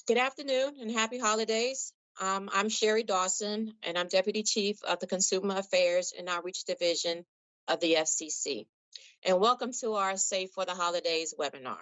Good afternoon and happy holidays. I'm Sherry Dawson, and I'm Deputy Chief of the Consumer Affairs and Outreach Division of the FCC. And welcome to our Safe for the Holidays webinar.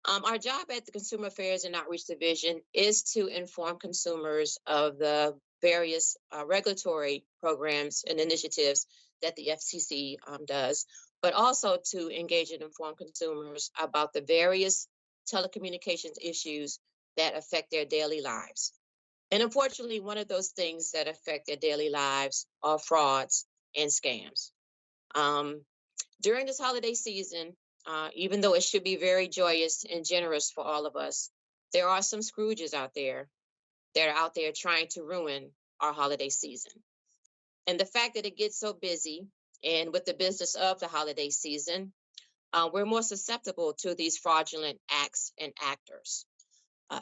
Our job at the Consumer Affairs and Outreach Division is to inform consumers of the various regulatory programs and initiatives that the FCC does, but also to engage and inform consumers about the various telecommunications issues that affect their daily lives. And unfortunately, one of those things that affect their daily lives are frauds and scams. Um, During this holiday season, even though it should be very joyous and generous for all of us, there are some Scrooges out there that are out there trying to ruin our holiday season. And the fact that it gets so busy, and with the business of the holiday season, we're more susceptible to these fraudulent acts and actors.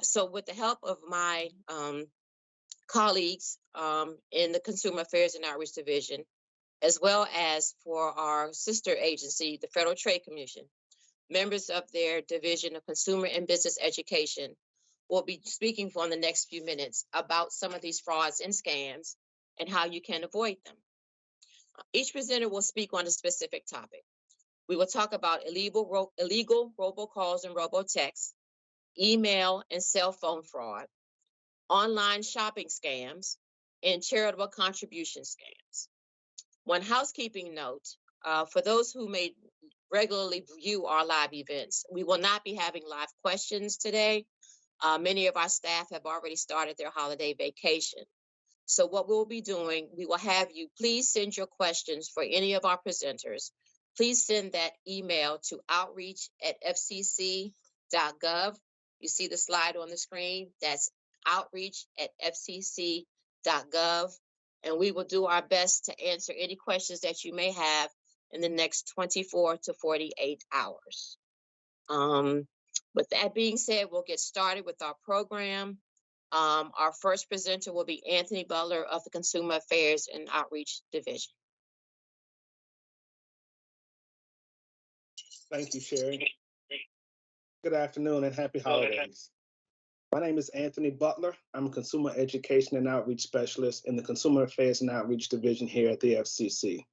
So, with the help of my colleagues in the Consumer Affairs and Outreach Division, as well as for our sister agency, the Federal Trade Commission, members of their Division of Consumer and Business Education will be speaking for the next few minutes about some of these frauds and scams and how you can avoid them. Each presenter will speak on a specific topic. We will talk about illegal robocalls and robotexts, email and cell phone fraud, online shopping scams, and charitable contribution scams. One housekeeping note, for those who may regularly view our live events, we will not be having live questions today. Many of our staff have already started their holiday vacation. So what we'll be doing, we will have you please send your questions for any of our presenters. Please send that email to outreach@fcc.gov. You see the slide on the screen? That's outreach@fcc.gov. And we will do our best to answer any questions that you may have in the next 24 to 48 hours. With that being said, we'll get started with our program. Our first presenter will be Anthony Butler of the Consumer Affairs and Outreach Division. Thank you, Sherry. Good afternoon and happy holidays. My name is Anthony Butler. I'm a Consumer Education and Outreach Specialist in the Consumer Affairs and Outreach Division here at the FCC.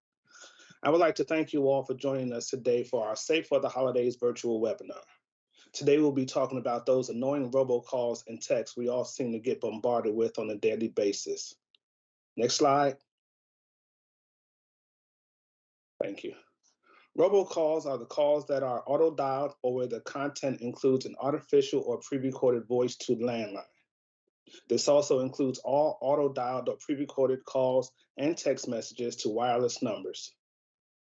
I would like to thank you all for joining us today for our Safe for the Holidays virtual webinar. Today we'll be talking about those annoying robocalls and texts we all seem to get bombarded with on a daily basis. Next slide. Thank you. Robocalls are the calls that are auto-dialed or where the content includes an artificial or pre-recorded voice to landline. This also includes all auto-dialed or pre-recorded calls and text messages to wireless numbers.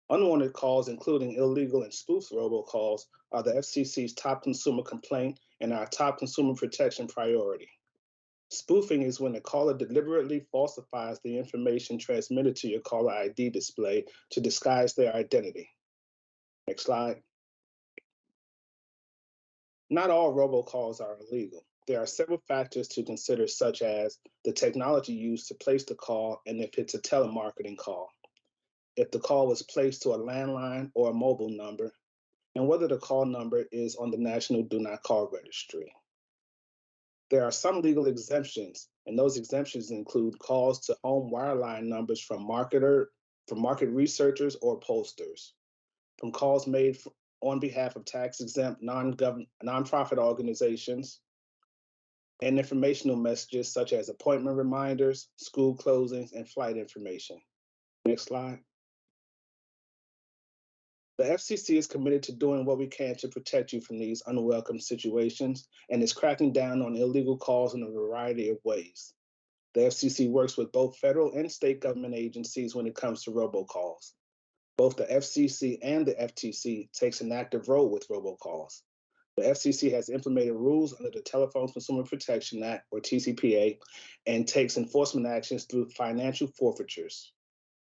Unwanted calls, including illegal and spoofed robocalls, are the FCC's top consumer complaint and our top consumer protection priority. Spoofing is when a caller deliberately falsifies the information transmitted to your caller ID display to disguise their identity. Next slide. Not all robocalls are illegal. There are several factors to consider, such as the technology used to place the call and if it's a telemarketing call, if the call was placed to a landline or a mobile number, and whether the call number is on the National Do Not Call Registry. There are some legal exemptions, and those exemptions include calls to home wireline numbers from market researchers or pollsters, from calls made on behalf of tax-exempt nonprofit organizations, and informational messages such as appointment reminders, school closings, and flight information. Next slide. The FCC is committed to doing what we can to protect you from these unwelcome situations and is cracking down on illegal calls in a variety of ways. The FCC works with both federal and state government agencies when it comes to robocalls. Both the FCC and the FTC takes an active role with robocalls. The FCC has implemented rules under the Telephone Consumer Protection Act, or TCPA, and takes enforcement actions through financial forfeitures.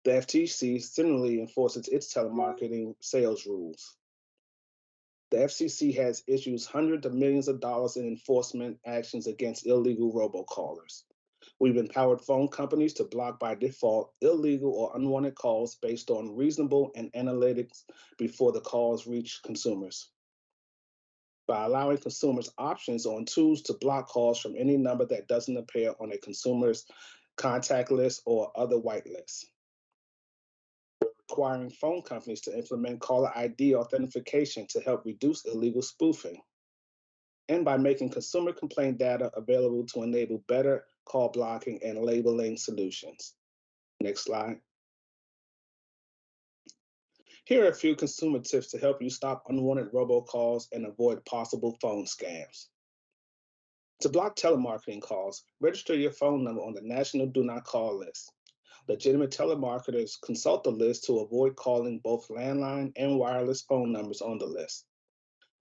The FTC similarly enforces its telemarketing sales rules. The FCC has issued hundreds of millions of dollars in enforcement actions against illegal robocallers. We've empowered phone companies to block by default illegal or unwanted calls based on reasonable and analytics before the calls reach consumers. by allowing consumers options on tools to block calls from any number that doesn't appear on a consumer's contact list or other whitelist, requiring phone companies to implement caller ID authentication to help reduce illegal spoofing, and by making consumer complaint data available to enable better call blocking and labeling solutions. Next slide. Here are a few consumer tips to help you stop unwanted robocalls and avoid possible phone scams. To block telemarketing calls, register your phone number on the National Do Not Call list. Legitimate telemarketers consult the list to avoid calling both landline and wireless phone numbers on the list.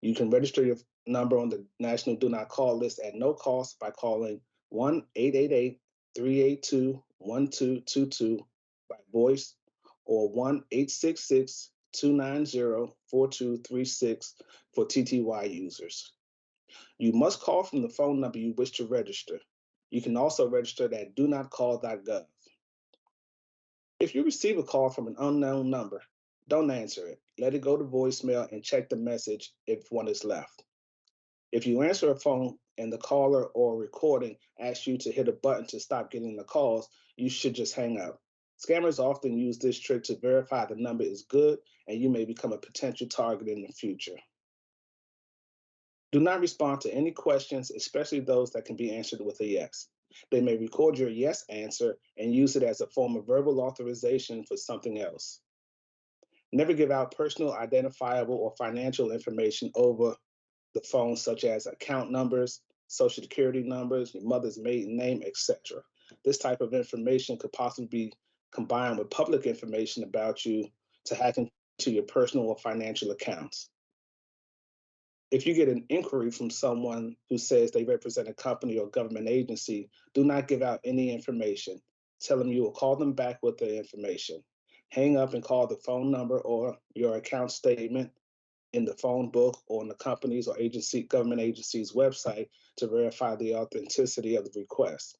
You can register your number on the National Do Not Call list at no cost by calling 1-888-382-1222 by voice or 1-866-290-4236 for TTY users. You must call from the phone number you wish to register. You can also register at donotcall.gov. If you receive a call from an unknown number, don't answer it. Let it go to voicemail and check the message if one is left. If you answer a phone and the caller or recording asks you to hit a button to stop getting the calls, you should just hang up. Scammers often use this trick to verify the number is good, and you may become a potential target in the future. Do not respond to any questions, especially those that can be answered with a yes. They may record your yes answer and use it as a form of verbal authorization for something else. Never give out personal, identifiable, or financial information over the phone, such as account numbers, social security numbers, your mother's maiden name, etc. This type of information could possibly be combined with public information about you to hack into your personal or financial accounts. If you get an inquiry from someone who says they represent a company or government agency, do not give out any information. Tell them you will call them back with the information. Hang up and call the phone number or your account statement in the phone book or on the company's or government agency's website to verify the authenticity of the request.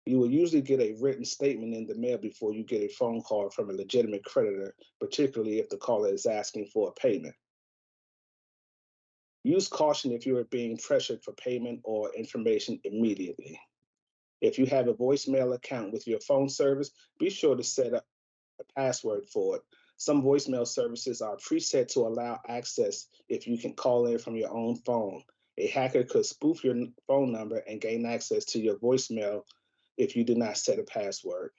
You will usually get a written statement in the mail before you get a phone call from a legitimate creditor, particularly if the caller is asking for a payment. Use caution if you are being pressured for payment or information immediately. If you have a voicemail account with your phone service, be sure to set up a password for it. Some voicemail services are preset to allow access if you can call in from your own phone. A hacker could spoof your phone number and gain access to your voicemail if you do not set a password.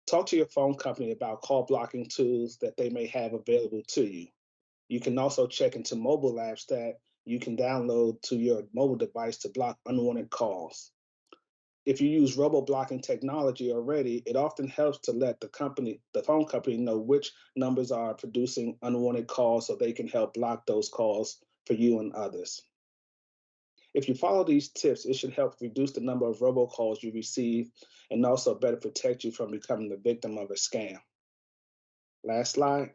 Talk to your phone company about call blocking tools that they may have available to you. You can also check into mobile apps that you can download to your mobile device to block unwanted calls. If you use robo-blocking technology already, it often helps to let the phone company know which numbers are producing unwanted calls so they can help block those calls for you and others. If you follow these tips, it should help reduce the number of robocalls you receive and also better protect you from becoming the victim of a scam. Last slide.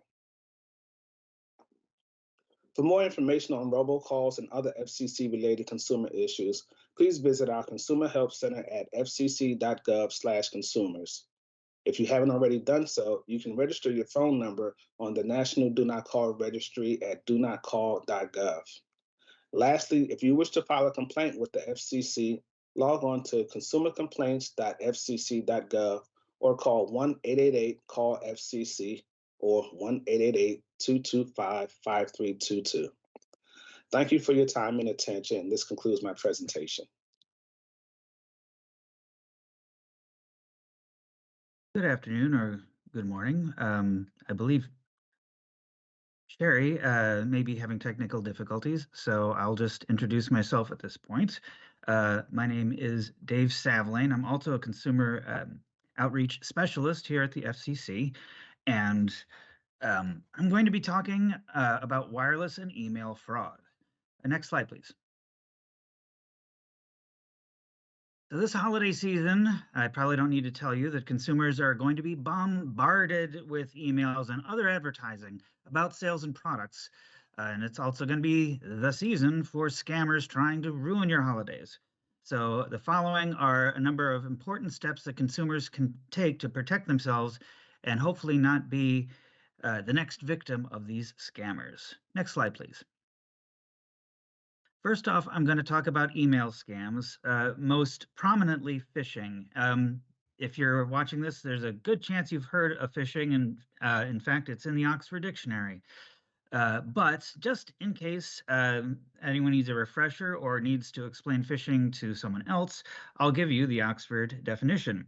For more information on robocalls and other FCC-related consumer issues, please visit our Consumer Help Center at fcc.gov/consumers. If you haven't already done so, you can register your phone number on the National Do Not Call Registry at donotcall.gov. Lastly, if you wish to file a complaint with the FCC, log on to consumercomplaints.fcc.gov or call 1-888-CALL-FCC or 1-888-225-5322. Thank you for your time and attention. This concludes my presentation. Good afternoon or good morning. I believe Sherry may be having technical difficulties, so I'll just introduce myself at this point. My name is Dave Savlane. I'm also a consumer outreach specialist here at the FCC, and I'm going to be talking about wireless and email fraud. Next slide, please. So this holiday season, I probably don't need to tell you that consumers are going to be bombarded with emails and other advertising about sales and products. And it's also going to be the season for scammers trying to ruin your holidays. So the following are a number of important steps that consumers can take to protect themselves and hopefully not be the next victim of these scammers. Next slide, please. First off, I'm going to talk about email scams, most prominently phishing. If you're watching this, there's a good chance you've heard of phishing, and in fact, it's in the Oxford Dictionary. But just in case anyone needs a refresher or needs to explain phishing to someone else, I'll give you the Oxford definition.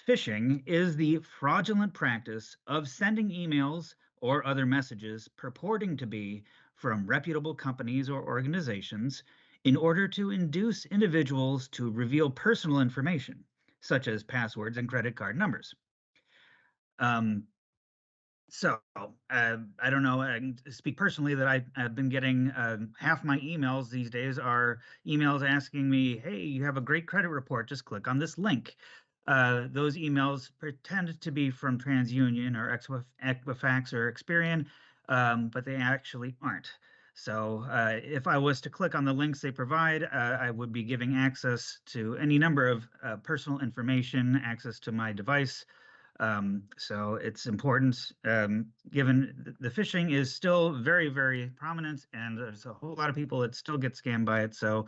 Phishing is the fraudulent practice of sending emails or other messages purporting to be from reputable companies or organizations in order to induce individuals to reveal personal information, such as passwords and credit card numbers. Um, I don't know. I can speak personally that I've been getting half my emails these days are emails asking me, "Hey, you have a great credit report. Just click on this link." Those emails pretend to be from TransUnion or Equifax or Experian, but they actually aren't. So if I was to click on the links they provide, I would be giving access to any number of personal information, access to my device, so it's important, given the phishing is still very, very prominent, and there's a whole lot of people that still get scammed by it. So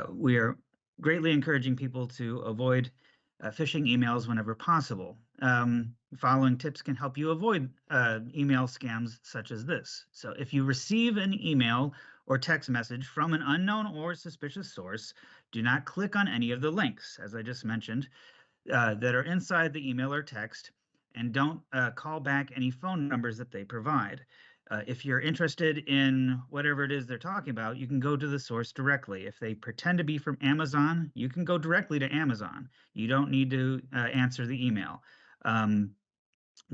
we are greatly encouraging people to avoid phishing emails whenever possible. Following tips can help you avoid email scams such as this. So if you receive an email or text message from an unknown or suspicious source, do not click on any of the links, as I just mentioned, that are inside the email or text, and don't call back any phone numbers that they provide. If you're interested in whatever it is they're talking about, you can go to the source directly. If they pretend to be from Amazon, you can go directly to Amazon. You don't need to answer the email.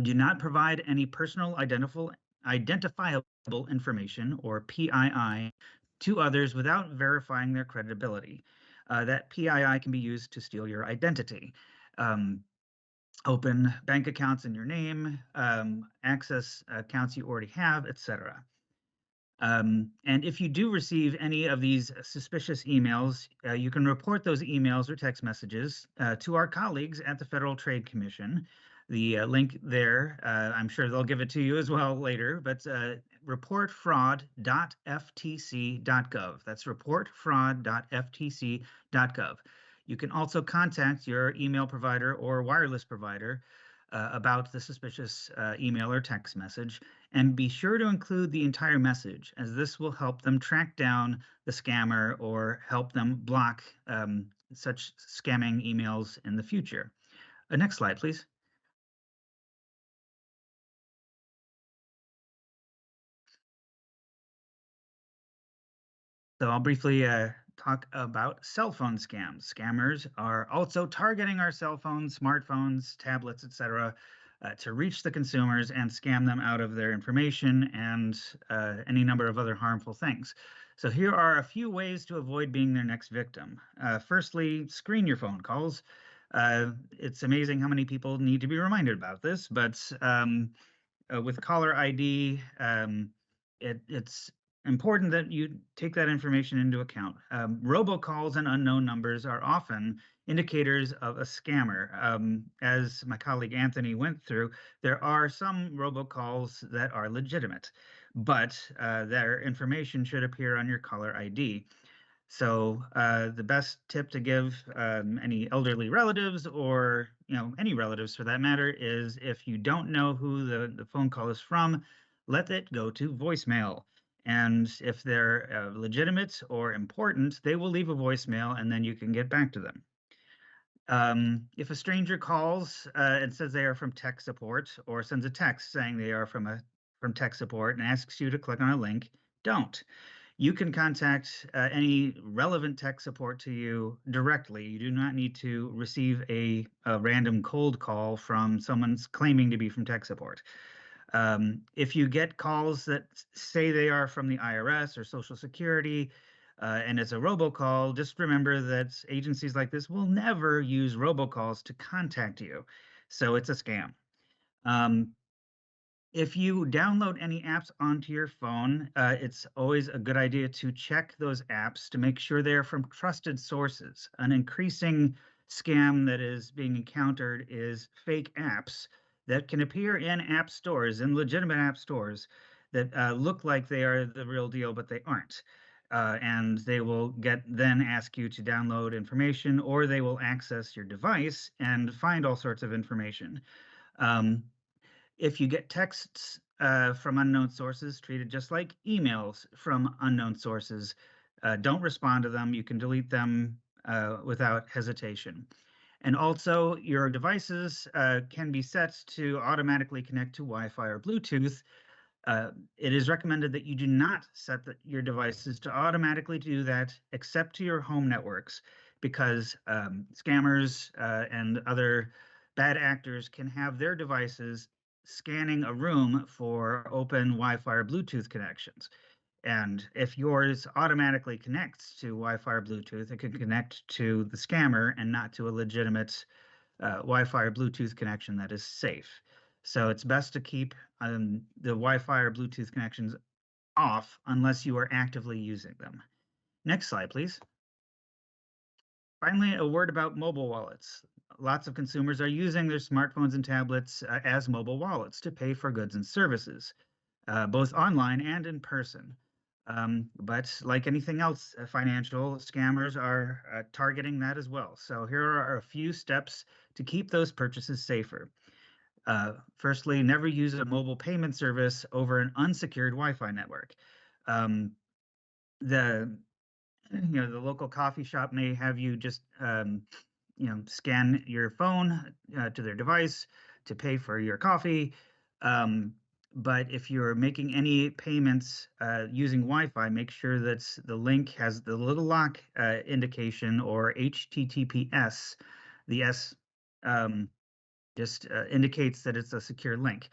Do not provide any personal identifiable information, or PII, to others without verifying their credibility. That PII can be used to steal your identity. Open bank accounts in your name, access accounts you already have, etc. And if you do receive any of these suspicious emails, you can report those emails or text messages to our colleagues at the Federal Trade Commission. The link there, I'm sure they'll give it to you as well later, but reportfraud.ftc.gov. That's reportfraud.ftc.gov. You can also contact your email provider or wireless provider about the suspicious email or text message, and be sure to include the entire message, as this will help them track down the scammer or help them block such scamming emails in the future. Next slide, please. So I'll briefly talk about cell phone scams. Scammers are also targeting our cell phones, smartphones, tablets, etc., to reach the consumers and scam them out of their information and any number of other harmful things. So here are a few ways to avoid being their next victim. Firstly, screen your phone calls. It's amazing how many people need to be reminded about this, but with caller ID, it's important that you take that information into account. Robocalls and unknown numbers are often indicators of a scammer. As my colleague Anthony went through, there are some robocalls that are legitimate, but their information should appear on your caller ID. So the best tip to give any elderly relatives, or any relatives for that matter, is if you don't know who the phone call is from, let it go to voicemail. And if they're legitimate or important, they will leave a voicemail, and then you can get back to them. If a stranger calls and says they are from tech support, or sends a text saying they are from tech support and asks you to click on a link, don't. You can contact any relevant tech support to you directly. You do not need to receive a random cold call from someone's claiming to be from tech support. If you get calls that say they are from the IRS or Social Security, and it's a robocall, just remember that agencies like this will never use robocalls to contact you. So it's a scam. If you download any apps onto your phone, it's always a good idea to check those apps to make sure they're from trusted sources. An increasing scam that is being encountered is fake apps that can appear in app stores, in legitimate app stores, that look like they are the real deal, but they aren't. and they will then ask you to download information, or they will access your device and find all sorts of information. Um, if you get texts from unknown sources, treated just like emails from unknown sources, don't respond to them. You can delete them without hesitation. And also, your devices can be set to automatically connect to Wi-Fi or Bluetooth. It is recommended that you do not set your devices to automatically do that except to your home networks, because scammers and other bad actors can have their devices scanning a room for open Wi-Fi or Bluetooth connections. And if yours automatically connects to Wi-Fi or Bluetooth, it could connect to the scammer and not to a legitimate Wi-Fi or Bluetooth connection that is safe. So it's best to keep the Wi-Fi or Bluetooth connections off unless you are actively using them. Next slide, please. Finally, a word about mobile wallets. Lots of consumers are using their smartphones and tablets as mobile wallets to pay for goods and services, both online and in person. But like anything else, financial scammers are targeting that as well. So here are a few steps to keep those purchases safer. Firstly, never use a mobile payment service over an unsecured Wi-Fi network. The the local coffee shop may have you just scan your phone to their device to pay for your coffee. But if you're making any payments using Wi-Fi, make sure that the link has the little lock indication, or HTTPS. The S just indicates that it's a secure link.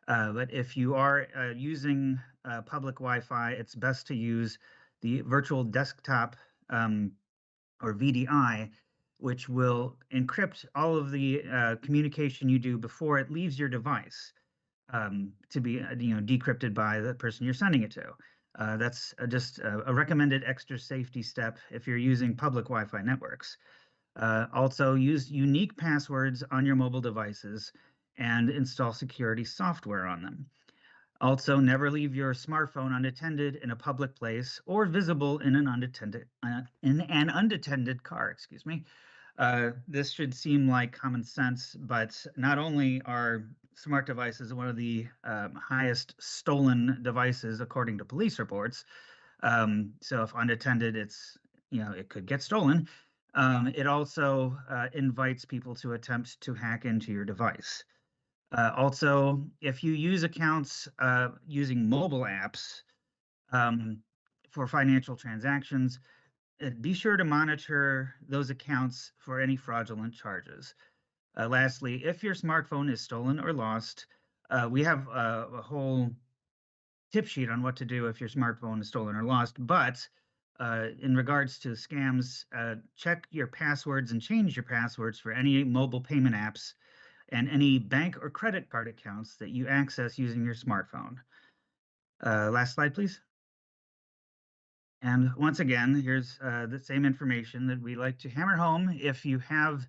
But if you are using public Wi-Fi, it's best to use the virtual desktop or VDI, which will encrypt all of the communication you do before it leaves your device to be decrypted by the person you're sending it to. That's just a recommended extra safety step if you're using public Wi-Fi networks. Also, use unique passwords on your mobile devices and install security software on them. Also, never leave your smartphone unattended in a public place or visible in an unattended car. Excuse me. This should seem like common sense, but not only are smart devices one of the highest stolen devices according to police reports. So if unattended, it could get stolen. It also invites people to attempt to hack into your device. Also, if you use accounts using mobile apps for financial transactions, be sure to monitor those accounts for any fraudulent charges. Lastly, if your smartphone is stolen or lost, we have a whole tip sheet on what to do if your smartphone is stolen or lost. But in regards to scams, check your passwords and change your passwords for any mobile payment apps and any bank or credit card accounts that you access using your smartphone. Last slide, please. And once again, here's the same information that we like to hammer home. If you have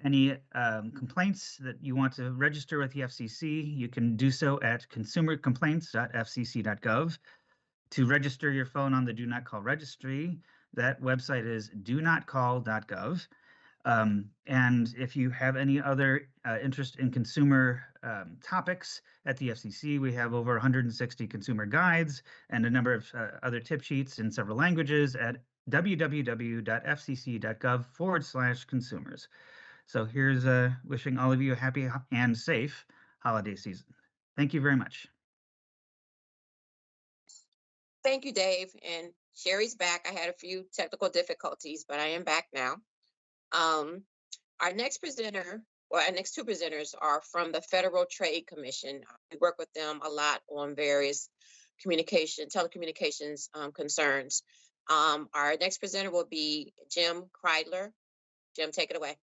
any complaints that you want to register with the FCC, you can do so at consumercomplaints.fcc.gov. To register your phone on the Do Not Call registry, that website is donotcall.gov. And if you have any other interest in consumer topics at the FCC, we have over 160 consumer guides and a number of other tip sheets in several languages at www.fcc.gov/consumers. So here's wishing all of you a happy and safe holiday season. Thank you very much. Thank you, Dave. And Sherry's back. I had a few technical difficulties, but I am back now. Our next presenter, or our next two presenters, are from the Federal Trade Commission. We work with them a lot on various telecommunications concerns. Our next presenter will be Jim Kreidler. Jim, take it away.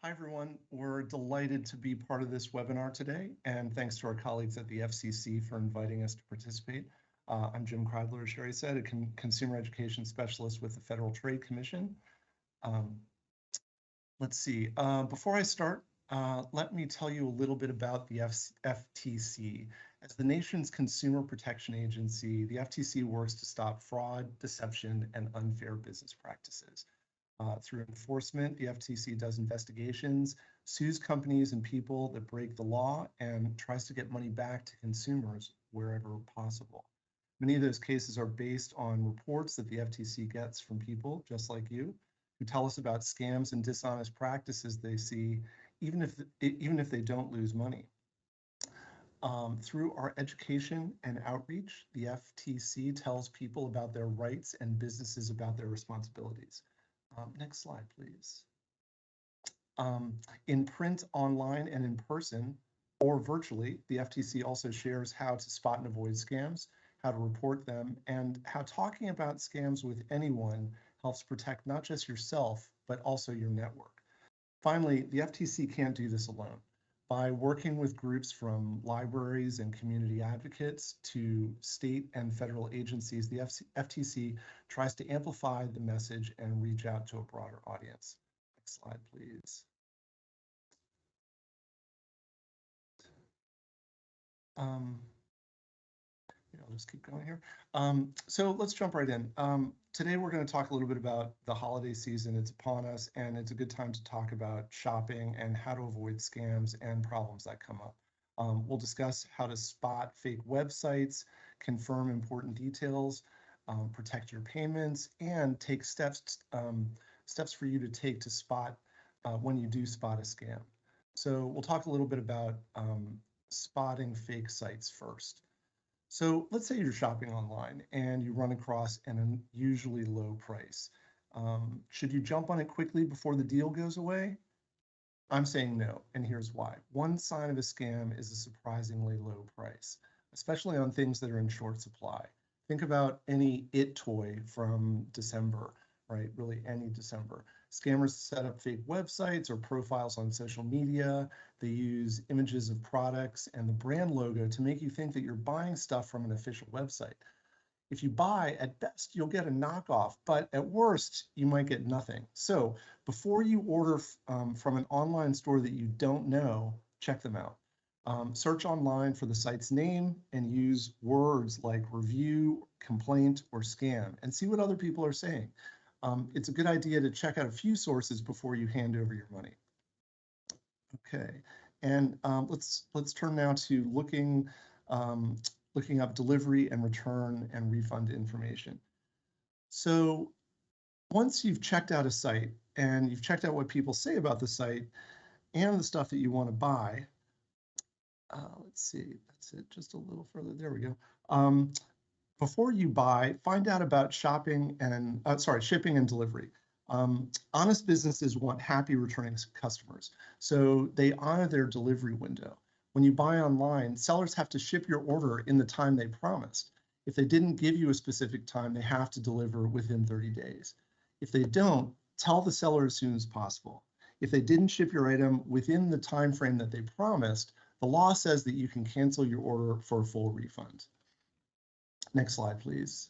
Hi, everyone. We're delighted to be part of this webinar today, and thanks to our colleagues at the FCC for inviting us to participate. I'm Jim Kreidler, as Sherry said, a consumer education specialist with the Federal Trade Commission. Let's see. Before I start, let me tell you a little bit about the FTC. As the nation's consumer protection agency, the FTC works to stop fraud, deception, and unfair business practices. Through enforcement, the FTC does investigations, sues companies and people that break the law, and tries to get money back to consumers wherever possible. Many of those cases are based on reports that the FTC gets from people just like you, who tell us about scams and dishonest practices they see, even if they don't lose money. Through our education and outreach, the FTC tells people about their rights and businesses about their responsibilities. Next slide, please. In print, online, and in person, or virtually, the FTC also shares how to spot and avoid scams, how to report them, and how talking about scams with anyone helps protect not just yourself, but also your network. Finally, the FTC can't do this alone. By working with groups from libraries and community advocates to state and federal agencies, the FTC tries to amplify the message and reach out to a broader audience. Next slide, please. I'll just keep going here. So let's jump right in. Today we're going to talk a little bit about the holiday season. It's upon us, and it's a good time to talk about shopping and how to avoid scams and problems that come up. We'll discuss how to spot fake websites, confirm important details, protect your payments, and take steps for you to take to spot when you do spot a scam. So we'll talk a little bit about spotting fake sites first. So let's say you're shopping online and you run across an unusually low price. Should you jump on it quickly before the deal goes away? I'm saying no, and here's why. One sign of a scam is a surprisingly low price, especially on things that are in short supply. Think about any IT toy from December, right? Really any December. Scammers set up fake websites or profiles on social media. They use images of products and the brand logo to make you think that you're buying stuff from an official website. If you buy, at best, you'll get a knockoff, but at worst, you might get nothing. So before you order from an online store that you don't know, check them out. Search online for the site's name and use words like review, complaint, or scam, and see what other people are saying. It's a good idea to check out a few sources before you hand over your money. Okay, and let's turn now to looking up delivery and return and refund information. So once you've checked out a site and you've checked out what people say about the site and the stuff that you want to buy, let's see, that's it, just a little further, there we go. Before you buy, find out about shipping and delivery. Honest businesses want happy returning customers, so they honor their delivery window. When you buy online, sellers have to ship your order in the time they promised. If they didn't give you a specific time, they have to deliver within 30 days. If they don't, tell the seller as soon as possible. If they didn't ship your item within the time frame that they promised, the law says that you can cancel your order for a full refund. Next slide, please.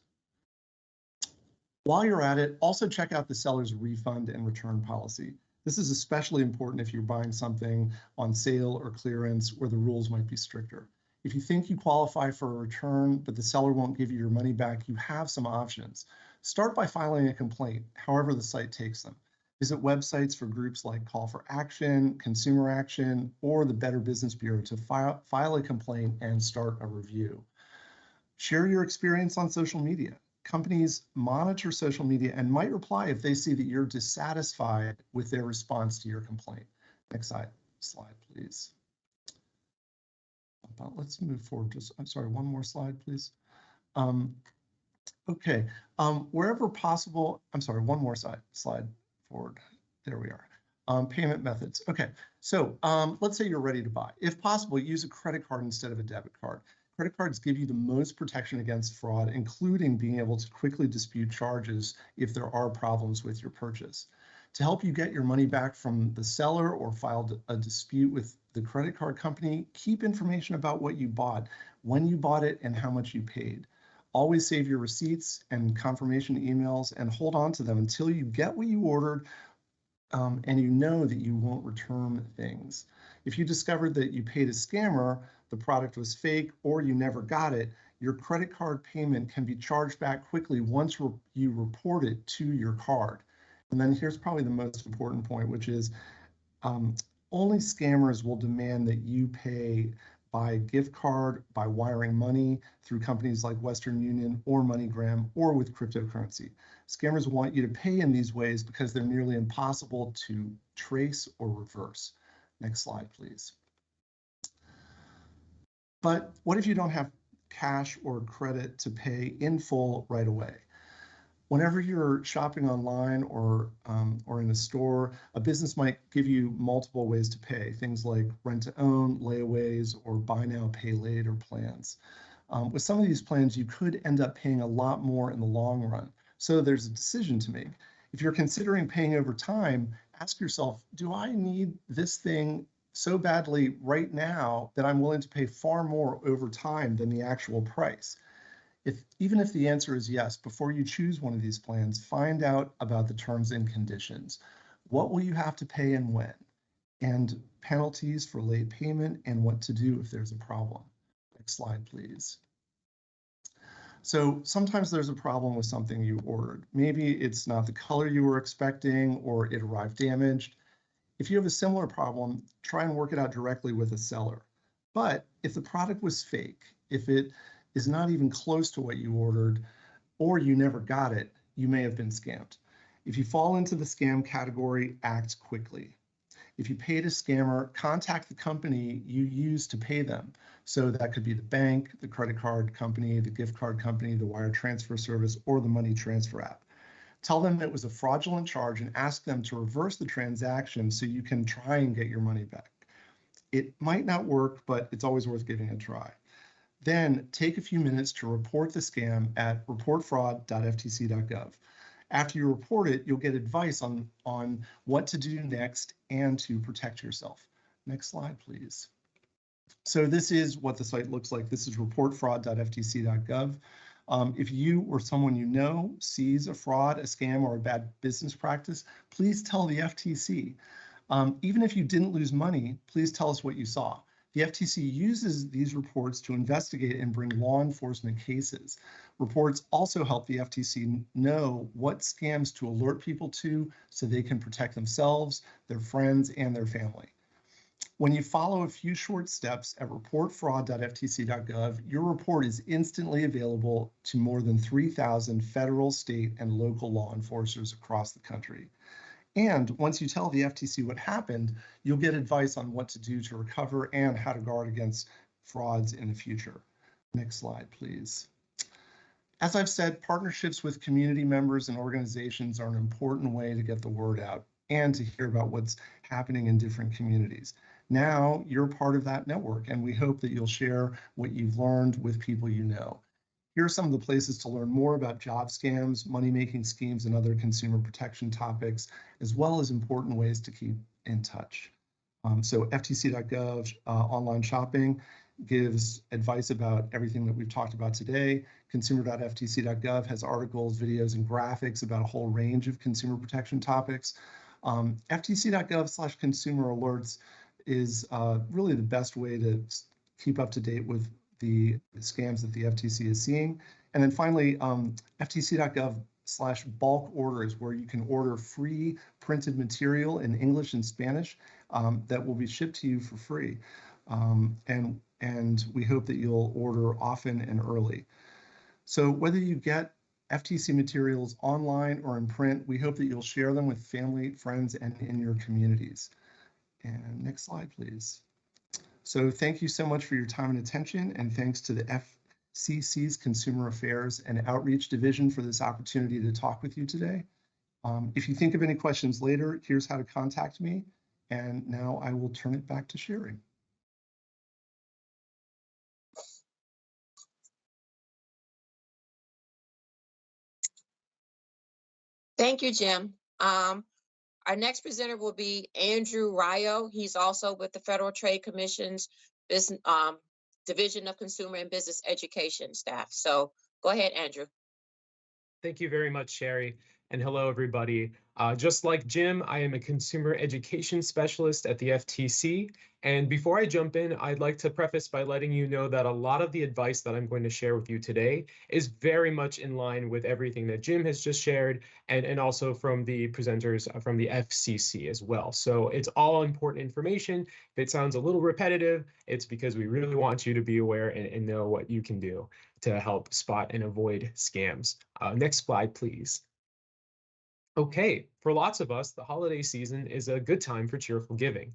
While you're at it, also check out the seller's refund and return policy. This is especially important if you're buying something on sale or clearance where the rules might be stricter. If you think you qualify for a return, but the seller won't give you your money back, you have some options. Start by filing a complaint, however the site takes them. Visit websites for groups like Call for Action, Consumer Action, or the Better Business Bureau to file a complaint and start a review. Share your experience on social media. Companies monitor social media and might reply if they see that you're dissatisfied with their response to your complaint. Next slide, please. Let's move forward. I'm sorry, one more slide, please. Okay, wherever possible, I'm sorry, one more slide forward. There we are. Payment methods. Okay, so let's say you're ready to buy. If possible, use a credit card instead of a debit card. Credit cards give you the most protection against fraud, including being able to quickly dispute charges if there are problems with your purchase. To help you get your money back from the seller or filed a dispute with the credit card company, keep information about what you bought, when you bought it, and how much you paid. Always save your receipts and confirmation emails and hold on to them until you get what you ordered and you know that you won't return things. If you discovered that you paid a scammer, the product was fake, or you never got it, your credit card payment can be charged back quickly once you report it to your card. And then here's probably the most important point, which is only scammers will demand that you pay by gift card, by wiring money through companies like Western Union or MoneyGram, or with cryptocurrency. Scammers want you to pay in these ways because they're nearly impossible to trace or reverse. Next slide, please. But what if you don't have cash or credit to pay in full right away? Whenever you're shopping online or in a store, a business might give you multiple ways to pay, things like rent-to-own, layaways, or buy now, pay later plans. With some of these plans, you could end up paying a lot more in the long run. So there's a decision to make. If you're considering paying over time, ask yourself, do I need this thing so badly right now that I'm willing to pay far more over time than the actual price? Even if the answer is yes, before you choose one of these plans, find out about the terms and conditions. What will you have to pay and when? And penalties for late payment, and what to do if there's a problem. Next slide, please. So sometimes there's a problem with something you ordered. Maybe it's not the color you were expecting, or it arrived damaged. If you have a similar problem, try and work it out directly with a seller. But if the product was fake, if it is not even close to what you ordered, or you never got it, you may have been scammed. If you fall into the scam category, act quickly. If you paid a scammer, contact the company you used to pay them. So that could be the bank, the credit card company, the gift card company, the wire transfer service, or the money transfer app. Tell them it was a fraudulent charge and ask them to reverse the transaction so you can try and get your money back. It might not work, but it's always worth giving it a try. Then take a few minutes to report the scam at reportfraud.ftc.gov. After you report it, you'll get advice on what to do next and to protect yourself. Next slide, please. So this is what the site looks like. This is reportfraud.ftc.gov. If you or someone you know sees a fraud, a scam, or a bad business practice, please tell the FTC. Even if you didn't lose money, please tell us what you saw. The FTC uses these reports to investigate and bring law enforcement cases. Reports also help the FTC know what scams to alert people to so they can protect themselves, their friends, and their family. When you follow a few short steps at reportfraud.ftc.gov, your report is instantly available to more than 3,000 federal, state, and local law enforcers across the country. And once you tell the FTC what happened, you'll get advice on what to do to recover and how to guard against frauds in the future. Next slide, please. As I've said, partnerships with community members and organizations are an important way to get the word out and to hear about what's happening in different communities. Now you're part of that network, and we hope that you'll share what you've learned with people you know. Here are some of the places to learn more about job scams, money-making schemes, and other consumer protection topics, as well as important ways to keep in touch. So ftc.gov online shopping gives advice about everything that we've talked about today. Consumer.ftc.gov has articles, videos, and graphics about a whole range of consumer protection topics. ftc.gov/consumer alerts is really the best way to keep up to date with the scams that the FTC is seeing. And then finally, ftc.gov/bulk orders, where you can order free printed material in English and Spanish that will be shipped to you for free. And we hope that you'll order often and early. So whether you get FTC materials online or in print, we hope that you'll share them with family, friends, and in your communities. And next slide, please. So thank you so much for your time and attention, and thanks to the FCC's Consumer Affairs and Outreach Division for this opportunity to talk with you today. If you think of any questions later, here's how to contact me. And now I will turn it back to Sherry. Thank you, Jim. Our next presenter will be Andrew Ryo. He's also with the Federal Trade Commission's business, Division of Consumer and Business Education staff. So go ahead, Andrew. Thank you very much, Sherry. and hello, everybody. Just like Jim, I am a consumer education specialist at the FTC. And before I jump in, I'd like to preface by letting you know that a lot of the advice that I'm going to share with you today is very much in line with everything that Jim has just shared, and also from the presenters from the FCC as well. So it's all important information. If it sounds a little repetitive, it's because we really want you to be aware and know what you can do to help spot and avoid scams. Next slide, please. Okay, for lots of us, the holiday season is a good time for cheerful giving.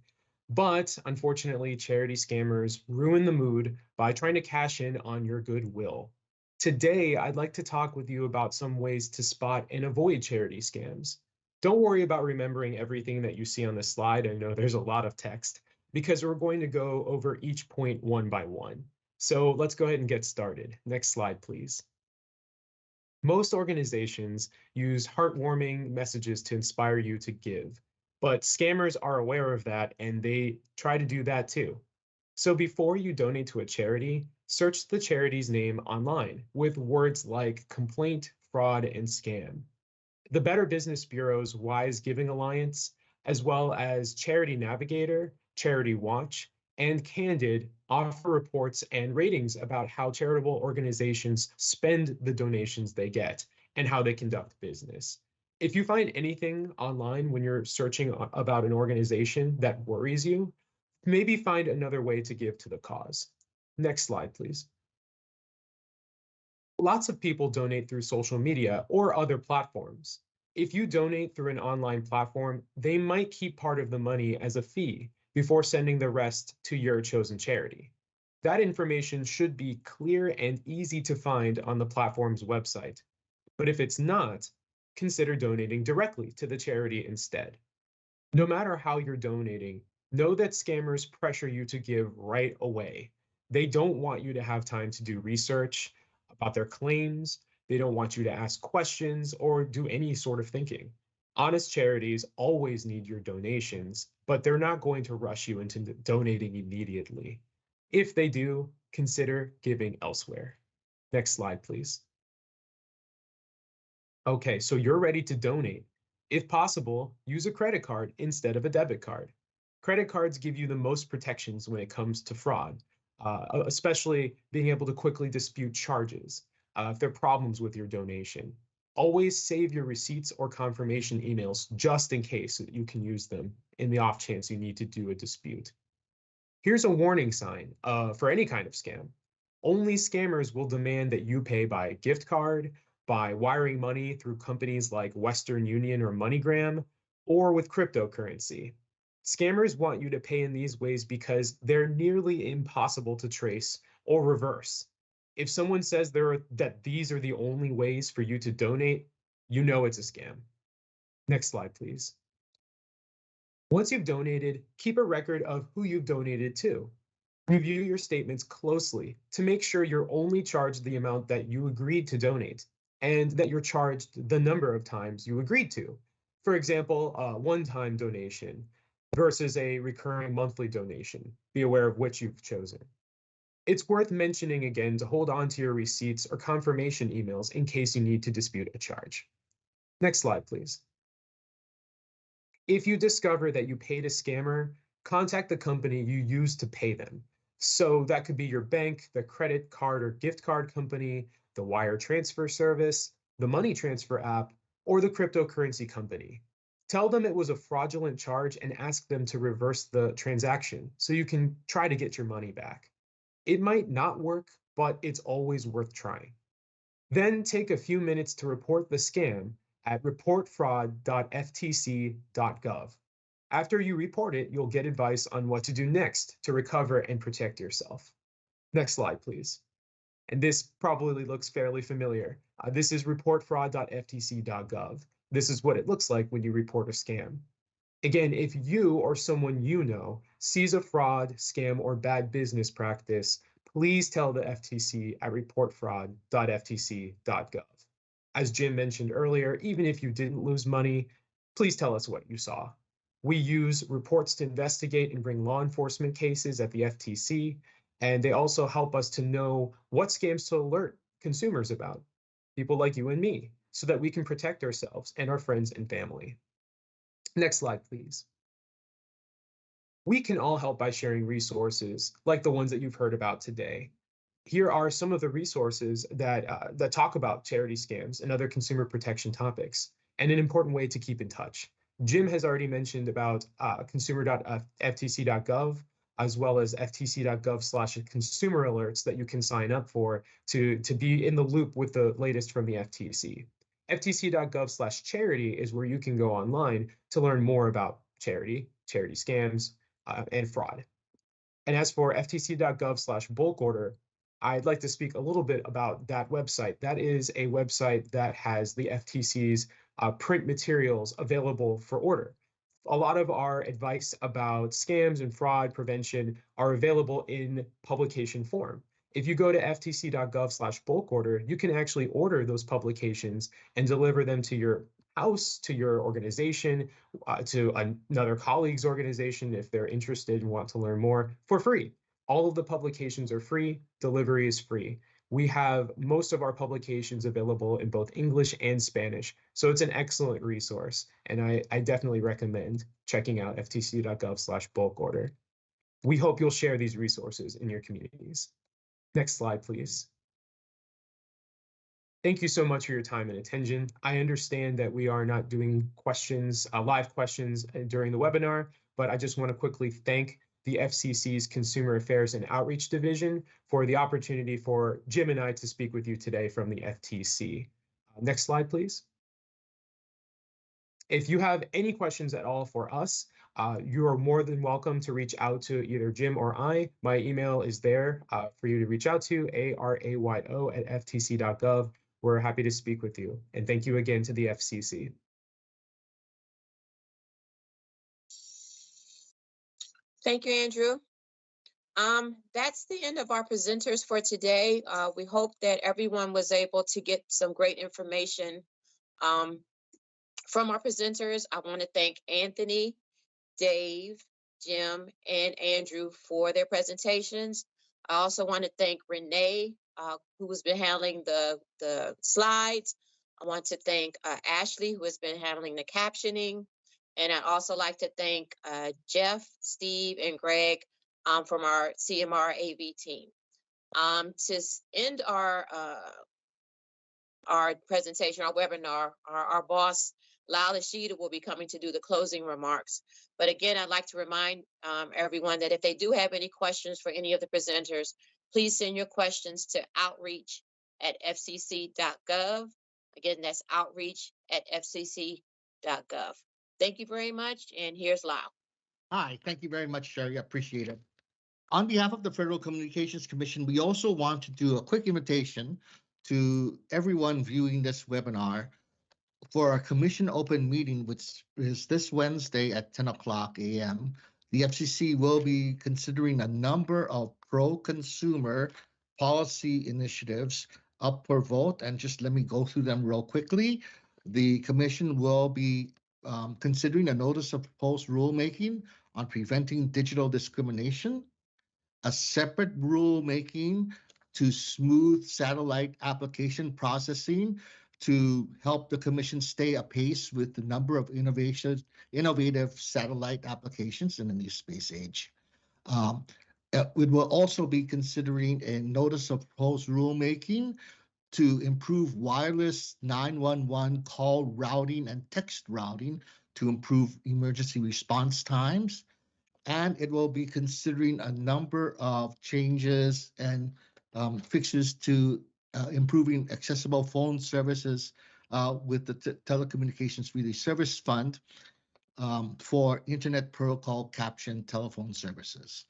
But unfortunately, charity scammers ruin the mood by trying to cash in on your goodwill. Today, I'd like to talk with you about some ways to spot and avoid charity scams. Don't worry about remembering everything that you see on the slide. I know there's a lot of text because we're going to go over each point one by one. So let's go ahead and get started. Next slide, please. Most organizations use heartwarming messages to inspire you to give, but scammers are aware of that and they try to do that too. So before you donate to a charity, search the charity's name online with words like complaint, fraud, and scam. The Better Business Bureau's Wise Giving Alliance, as well as Charity Navigator, Charity Watch, and Candid offer reports and ratings about how charitable organizations spend the donations they get and how they conduct business. If you find anything online when you're searching about an organization that worries you, maybe find another way to give to the cause. Next slide, please. Lots of people donate through social media or other platforms. If you donate through an online platform, they might keep part of the money as a fee before sending the rest to your chosen charity. That information should be clear and easy to find on the platform's website. But if it's not, consider donating directly to the charity instead. No matter how you're donating, know that scammers pressure you to give right away. They don't want you to have time to do research about their claims. They don't want you to ask questions or do any sort of thinking. Honest charities always need your donations, but they're not going to rush you into donating immediately. If they do, consider giving elsewhere. Next slide, please. Okay, so you're ready to donate. If possible, use a credit card instead of a debit card. Credit cards give you the most protections when it comes to fraud, especially being able to quickly dispute charges if there are problems with your donation. Always save your receipts or confirmation emails just in case so that you can use them in the off chance you need to do a dispute. Here's a warning sign for any kind of scam. Only scammers will demand that you pay by gift card, by wiring money through companies like Western Union or MoneyGram, or with cryptocurrency. Scammers want you to pay in these ways because they're nearly impossible to trace or reverse. If someone says that these are the only ways for you to donate, you know it's a scam. Next slide, please. Once you've donated, keep a record of who you've donated to. Review your statements closely to make sure you're only charged the amount that you agreed to donate and that you're charged the number of times you agreed to. For example, a one-time donation versus a recurring monthly donation. Be aware of which you've chosen. It's worth mentioning again to hold on to your receipts or confirmation emails in case you need to dispute a charge. Next slide, please. If you discover that you paid a scammer, contact the company you used to pay them. So that could be your bank, the credit card or gift card company, the wire transfer service, the money transfer app, or the cryptocurrency company. Tell them it was a fraudulent charge and ask them to reverse the transaction so you can try to get your money back. It might not work, but it's always worth trying. Then take a few minutes to report the scam at reportfraud.ftc.gov. After you report it, you'll get advice on what to do next to recover and protect yourself. Next slide, please. And this probably looks fairly familiar. This is reportfraud.ftc.gov. This is what it looks like when you report a scam. Again, if you or someone you know sees a fraud, scam, or bad business practice, please tell the FTC at reportfraud.ftc.gov. As Jim mentioned earlier, even if you didn't lose money, please tell us what you saw. We use reports to investigate and bring law enforcement cases at the FTC, and they also help us to know what scams to alert consumers about, people like you and me. so that we can protect ourselves and our friends and family. Next slide, please. We can all help by sharing resources like the ones that you've heard about today. Here are some of the resources that talk about charity scams and other consumer protection topics, and an important way to keep in touch. Jim has already mentioned about consumer.ftc.gov, as well as ftc.gov/consumer alerts that you can sign up for to be in the loop with the latest from the FTC. ftc.gov/charity is where you can go online to learn more about charity scams, and fraud. And as for ftc.gov/bulk order, I'd like to speak a little bit about that website. That is a website that has the FTC's print materials available for order. A lot of our advice about scams and fraud prevention are available in publication form. If you go to ftc.gov/bulk order, you can actually order those publications and deliver them to your house, to your organization, to another colleague's organization if they're interested and want to learn more for free. All of the publications are free, delivery is free. We have most of our publications available in both English and Spanish, so it's an excellent resource, and I definitely recommend checking out ftc.gov/bulk order. We hope you'll share these resources in your communities. Next slide, please. Thank you so much for your time and attention. I understand that we are not doing questions, live questions during the webinar, but I just want to quickly thank the FCC's Consumer Affairs and Outreach Division for the opportunity for Jim and I to speak with you today from the FTC. Next slide, please. If you have any questions at all for us, you are more than welcome to reach out to either Jim or I. My email is there for you to reach out to, arayo@ftc.gov. We're happy to speak with you. And thank you again to the FCC. Thank you, Andrew. That's the end of our presenters for today. We hope that everyone was able to get some great information from our presenters. I want to thank Anthony, Dave, Jim, and Andrew for their presentations. I also want to thank Renee, who has been handling the slides. I want to thank Ashley, who has been handling the captioning. And I'd also like to thank Jeff, Steve, and Greg from our CMR AV team. To end our presentation, our webinar, our boss, Lila Sheeta, will be coming to do the closing remarks. But again, I'd like to remind everyone that if they do have any questions for any of the presenters, please send your questions to outreach@fcc.gov. Again, that's outreach@fcc.gov. Thank you very much, and here's Lyle. Hi, thank you very much, Sherry. I appreciate it. On behalf of the Federal Communications Commission, we also want to do a quick invitation to everyone viewing this webinar for our commission open meeting, which is this Wednesday at 10:00 a.m. The FCC will be considering a number of pro-consumer policy initiatives up for vote. And just let me go through them real quickly. The commission will be considering a notice of proposed rulemaking on preventing digital discrimination, a separate rulemaking to smooth satellite application processing to help the commission stay apace with the number of innovative satellite applications in the new space age. It will also be considering a notice of proposed rulemaking to improve wireless 911 call routing and text routing to improve emergency response times. And it will be considering a number of changes and fixes to improving accessible phone services with the Telecommunications Relay Service Fund for Internet Protocol Caption telephone services.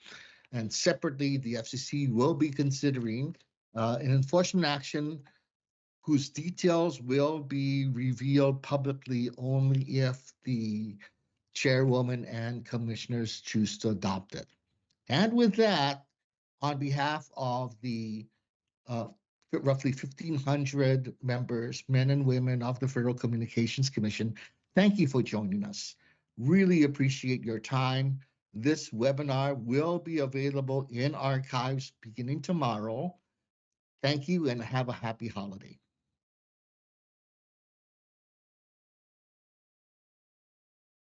And separately, the FCC will be considering an enforcement action whose details will be revealed publicly only if the chairwoman and commissioners choose to adopt it. And with that, on behalf of the roughly 1,500 members, men and women of the Federal Communications Commission, thank you for joining us. Really appreciate your time. This webinar will be available in archives beginning tomorrow. Thank you and have a happy holiday.